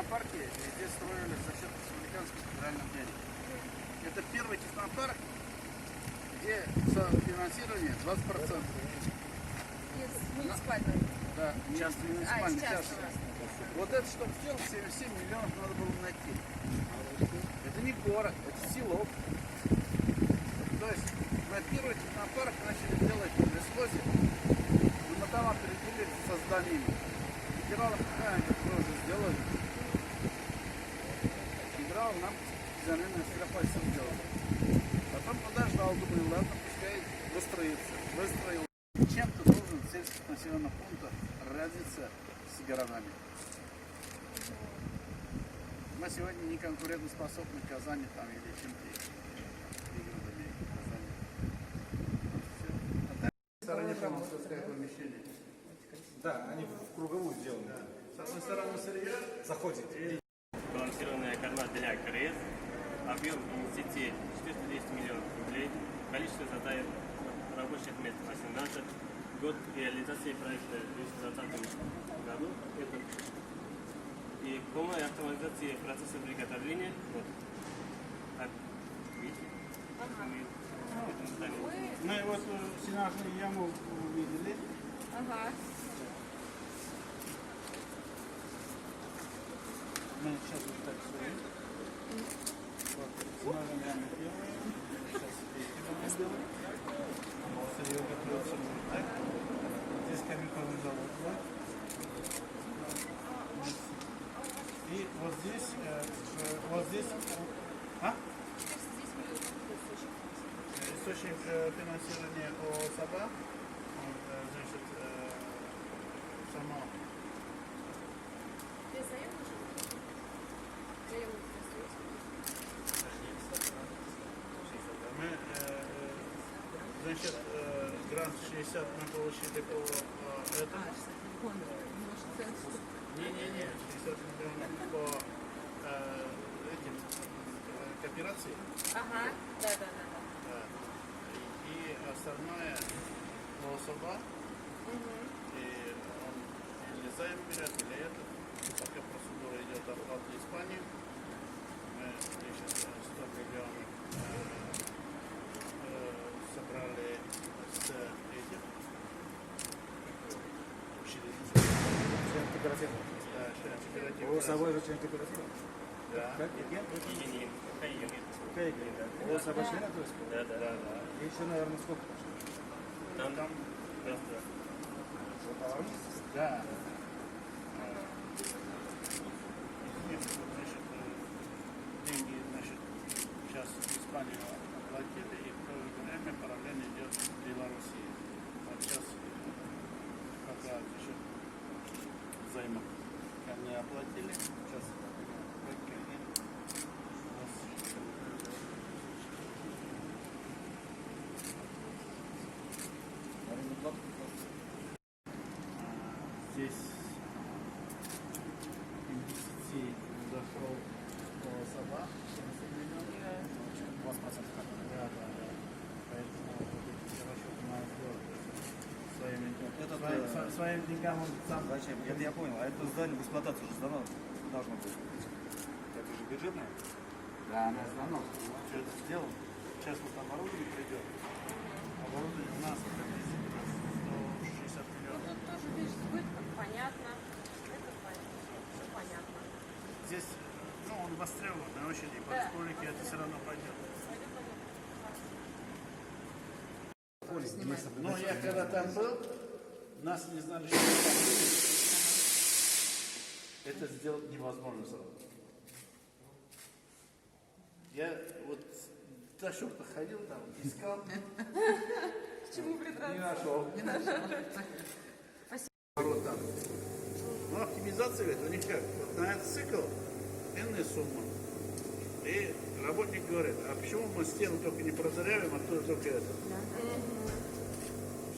технопарки здесь строились за счет республиканских федеральных денег. Это первый технопарк, где софинансирование 20%. Из муниципального? Да, частный муниципальный, частный. Вот это, чтобы сделать, 77 миллионов надо было найти. Это не город, это село. То есть мы первый технопарк начали делать в лесхозе, и мы там определили со зданиями. Генералом как мы уже сделали. Генерал нам специально Сиропальцев сделал. Потом подождал, думаю, ладно, пускай выстроится. Выстроил. Чем-то должен в сельских населенных пунктах разница с городами. Мы сегодня не конкурентоспособны Казани там или чем-то пригородами Казани. В стороне промысловское помещение. Да, они в круговую сделаны. С одной стороны сырья Заходит. Балансированная корма для КРС, объем инвестиций 410 миллионов рублей, количество создаев рабочих мест 18, год реализации проекта в 2020 году, это и полной автоматизации процесса приготовления. Вот. Так, видите? мы вот сенажную яму увидели. Ага. Мы сейчас вот так стоим. Вот, сенажную яму делаем. Сейчас мы сделаем. Сырье готовится вот так. Здесь каменный завод. И вот здесь, источник финансирования ОСАБА, значит, само. Без заемных же? Заемных Мы, значит, грант 60 мы получили по этому. Не, 60 миллионов по этим кооперации. Ага, да. И остальное ОСАБА. И он или займ берет, или это. Пока процедура идет оплата Испании. Мы сейчас 100 миллионов собрали с этих учредителей. Член кооператива. Да, член кооператива. Голосовой же член кооператива. Да. Как? Какие? Каин. Голосовой член, то есть? Да. И еще, наверное, сколько? Там раз, Да. Значит, деньги, значит, сейчас Испанию оплатили, и в то же время параллельно идет Белоруссия. Вот сейчас пока еще займы не оплатили. Сейчас здесь инвестиций зашел ОСАБА 70 миллионов. 20%. Да. Поэтому вот эти расчеты надо сделать своим деньгам он сам. Зачем? Это я понял. А это здание в эксплуатацию уже сдано должно быть. Это же бюджетное? Да, она сдана. Что это сделал? Сейчас вот оборудование придет. Оборудование у нас приблизительно 160 миллионов. Ну, тоже, видишь, сбытка, понятно. Это все понятно. Здесь, он востребован очень, и по республике это все равно пойдет. Но я когда там был, нас не знали, что там будет. Это сделать невозможно сразу. Я вот до шурта ходил там, искал. К чему придраться? Не нашел. Вот там. Ну, оптимизация, говорит, у них как? Вот на этот цикл энная сумма. И работник говорит, а почему мы стену только не продырявим, а только это?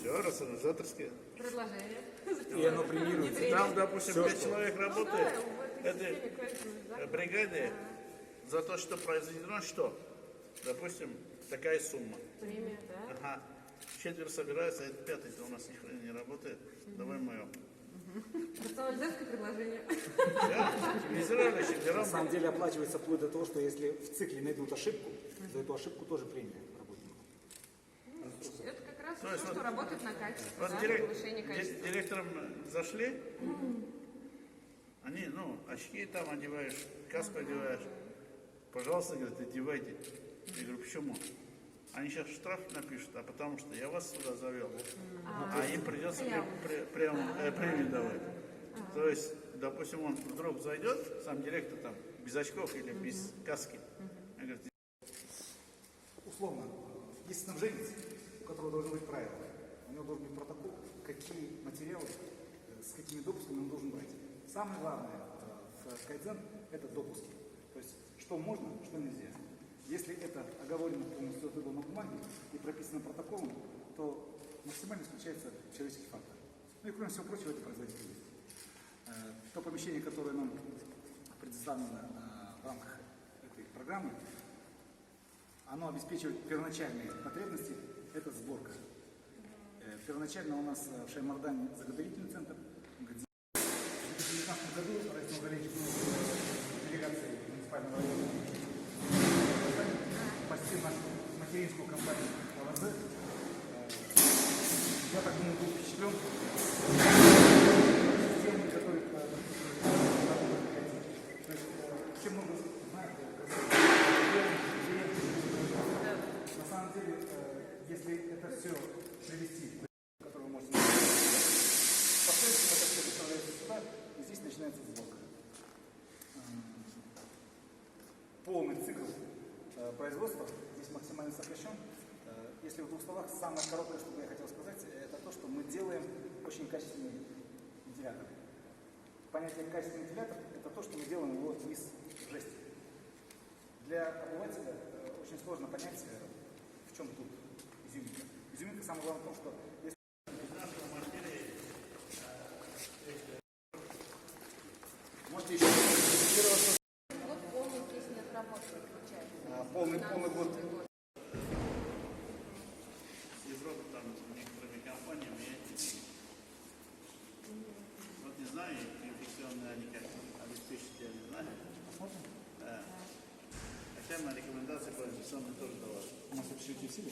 Все, рационализаторские. Предложение. И оно премируется. Там, допустим, 5 человек работает в да, этой бригаде за то, что произведено, что? Допустим, такая сумма. Премия, да? Ага. 4 собираются, а это 5-й у нас ни хрена не работает. Давай мое. Персональное предложение. Оптимизировали На шифером. самом деле оплачивается вплоть до того, что если в цикле найдут ошибку, за эту ошибку тоже премия работнику. Это как раз То есть то, вот- что работает на качество, Вот да, повышение качества. директором зашли, они, очки там одеваешь, каску одеваешь. Пожалуйста, говорят, одевайте. Я говорю, почему? Они сейчас штраф напишут, а потому что я вас сюда завел. А им придется премию давать. То есть, допустим, он вдруг зайдет, сам директор там, без очков или без каски. Он говорит, Условно, есть снабженец, у которого должны быть правила. У него должен быть протокол, какие материалы, с какими допусками он должен брать. Самое главное в кайдзен – это допуски. То есть, что можно, что нельзя. Если это оговорено полностью на бумаге и прописано протоколом, то максимально исключается человеческий фактор. Ну и кроме всего прочего, это производительность. То помещение, которое нам предоставлено в рамках этой программы, оно обеспечивает первоначальные потребности, это сборка. Первоначально у нас в Шаймардане заготовительный центр, где в 2019 году Раиса Нургалевич был делегацией муниципального района. Посетил нашу материнскую компанию ЛВЗ. Я так думаю, был впечатлен системой, которая то есть все много знают, на самом деле, если это все привести, который вы можете последовательно это все выставляется сюда, и здесь начинается сборка. Полный цикл производства здесь максимально сокращен. Если в двух словах, самое короткое, что бы я хотел сказать, это то, что мы делаем очень качественный вентилятор. Понятие качественный вентилятор – это то, что мы делаем его из жести. Для обывателя очень сложно понять, в чем тут изюминка. Изюминка самое главное в том, что если можете еще фиксироваться. Вот полный здесь не отработан, получается. Полный год. Европа там некоторыми компаниями, вот не знаю, инфекционные они как обеспечить, я не знаю. Посмотрим. Да. Хотя мы рекомендации по инфекционным тоже давали. У нас общежитие в силе.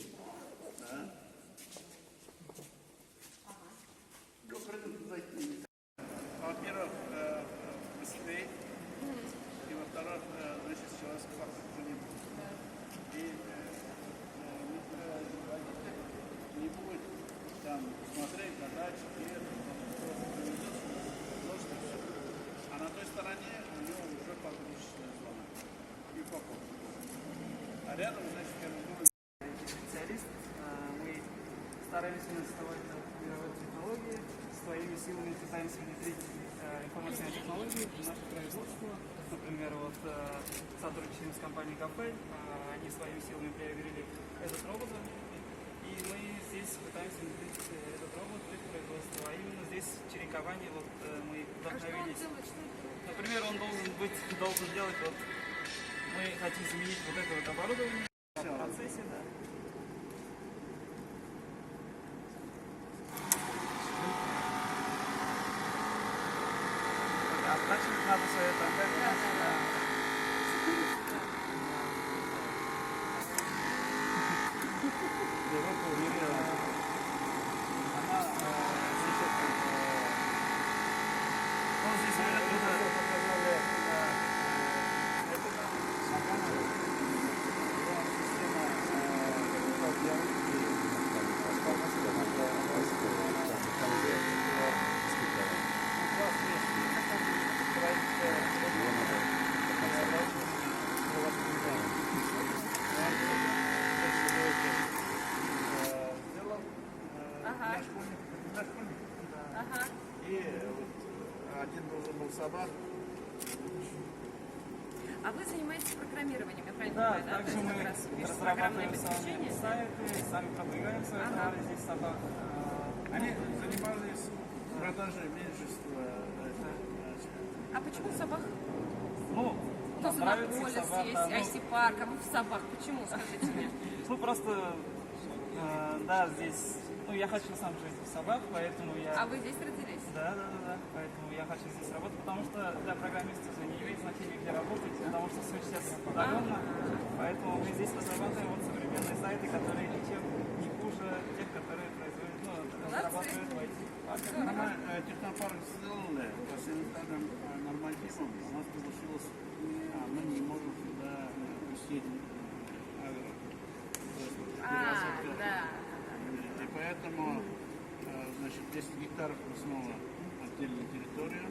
Да. Ну, придут зайти. Во-первых, быстрее. И во-вторых, значит, человеческий фактор уже не будет. И не будет там смотреть на дачу, и это, а на той стороне у него уже погрузочная зона. И упаковка. А рядом, значит, первый Специалист. Мы стараемся доставать мировые технологии, своими силами пытаемся внедрить информационные технологии в наше производство. Например, вот сотрудничаем с компанией Кафе, они своими силами приобрели этот робот, и мы здесь пытаемся внедрить этот робот в производство. А именно здесь черенкование, вот мы А что он вдохновились. делает? Что это? Например, он должен делать, вот мы хотим заменить вот это вот оборудование в процессе, да. Оттачивать надо все это. Ага. Ага. И вот один должен был собак. А вы занимаетесь программированием, я правильно Да, понимаю, да? То также есть мы как раз пишете программное разрабатываем сами обеспечение? сайты, сами продвигаем свои Ага. товары здесь собак. Они занимались продажей меньшинства. А почему собак? Ну, У нам нас нравится Иннополис собак, есть, да, ну, IC-парк, а вы в собак. Почему, скажите мне? ну, просто Да, здесь, ну, я хочу сам жить в Сабах, поэтому я... А вы здесь родились? Да, поэтому я хочу здесь работать, потому что для программиста же не имеет значения, где работать, потому что все сейчас удаленно, поэтому мы здесь разрабатываем вот современные сайты, которые ничем не хуже тех, которые производят, ну, разрабатывают в IT. Технопарк сделали по санитарным нормативам, у нас получилось, мы не можем сюда пустить агро. Да. И поэтому, значит, 10 гектаров мы снова отдельная территория.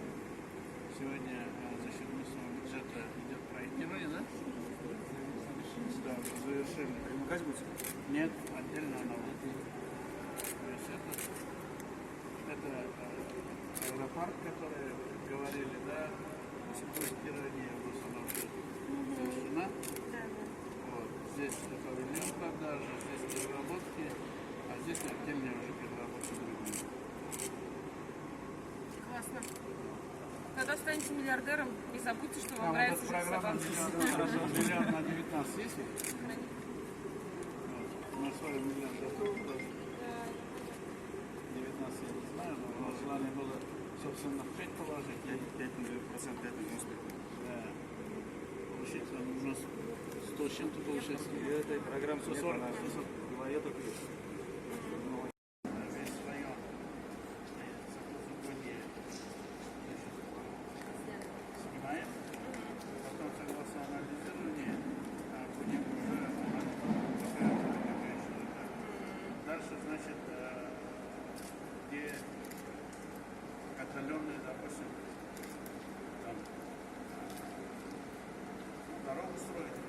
Сегодня за счет местного бюджета идет проектирование, да? Да, завершили. Примыкать будете? Нет, отдельно она будет. То есть это аэропарк, который говорили, да, проектирование у нас она уже завершена. Вот. Здесь павильон продажи, здесь переработки, а здесь отдельная уже переработка другая. Классно. Когда станете миллиардером, не забудьте, что вам Там вот нравится эта жить в программа Сабанке. миллион на 19 есть. На свой миллион готов. 19 я не знаю, но желание было, собственно, в 5 положить. 5% это не успех. Да. Получается, у нас 100 с чем-то получается. И этой программы 140. она в голове только есть. Весь район. Снимаем. Потом, согласно анализированию, будем уже дальше, значит, где отдаленные, допустим, там, дорогу строить.